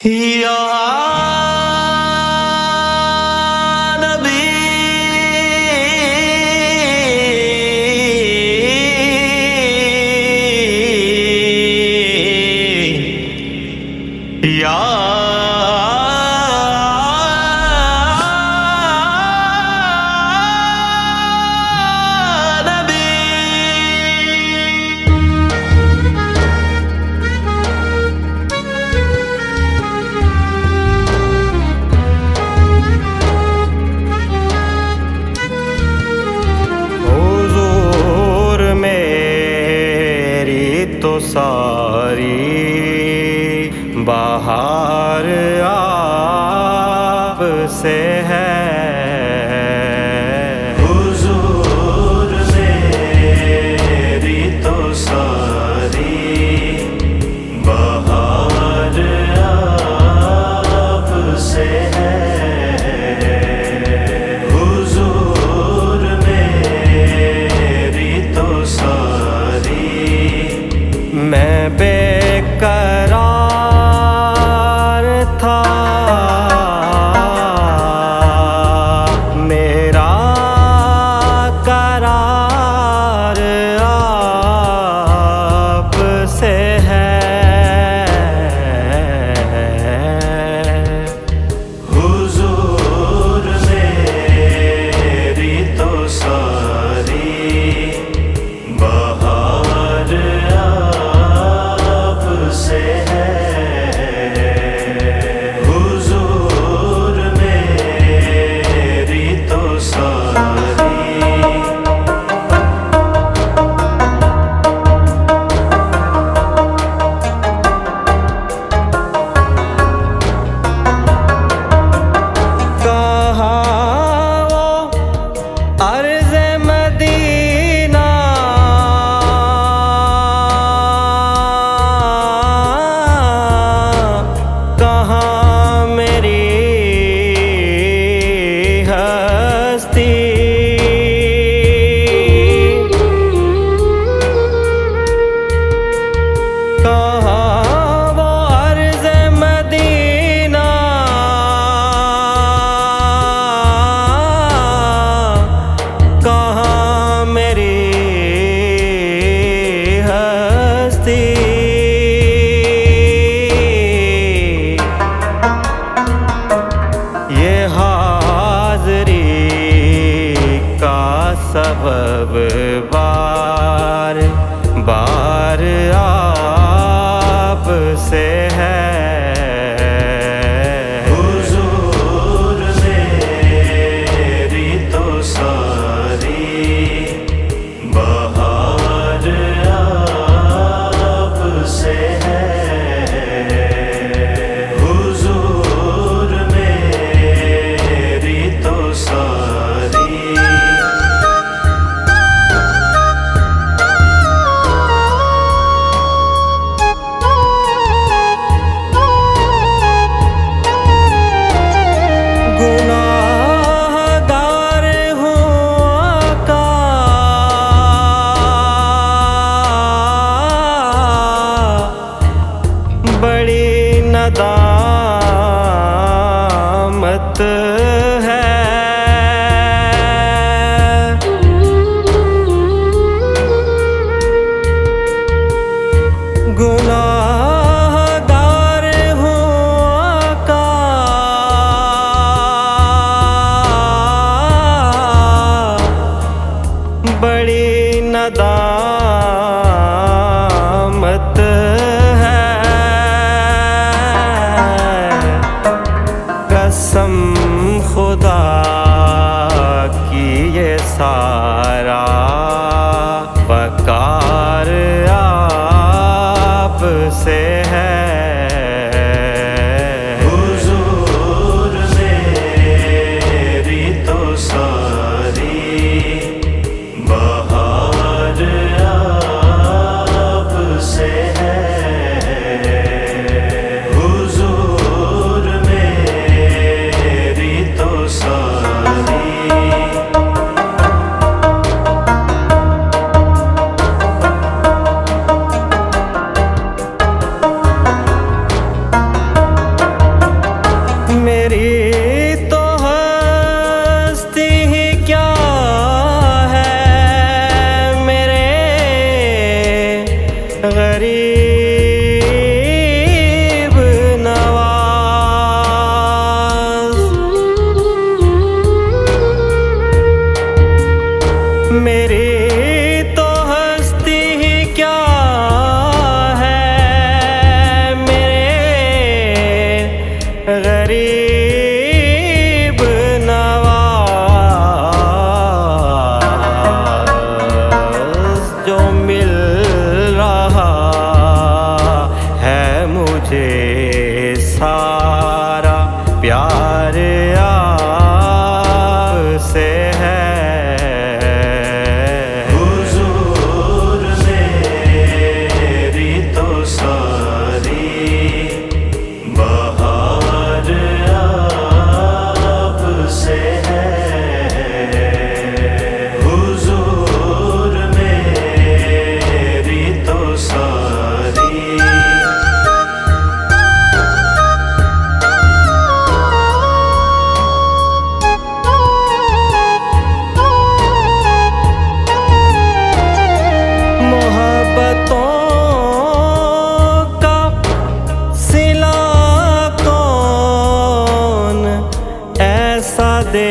या नबी या तो सारी बाहर आप से है। हुजूर मेरी तो सारी बाहर आप से है। हुजूर मेरी तो सारी मैं बेकरार था, मेरा करार आप से है। हुजूर मेरी तो सारी बाहर से है। हुजूर मेरी तो सारी कहाँ वो अर्ज़े मदीना, ये हाज़री का सबब बार बार आप से है। हुजूर मेरी तो सारी बाहर आप से है। गुनाहगार हूँ आका, बड़ी नदामत है। गुनाहगार हूँ आका, बड़ी नदामत है। कसम प्यार आपसे है। हुजूर मेरी तो सारी बहार आपसे है। हुजूर मेरी तो सारी मोहब्बतों का सिला कौन ऐसा दे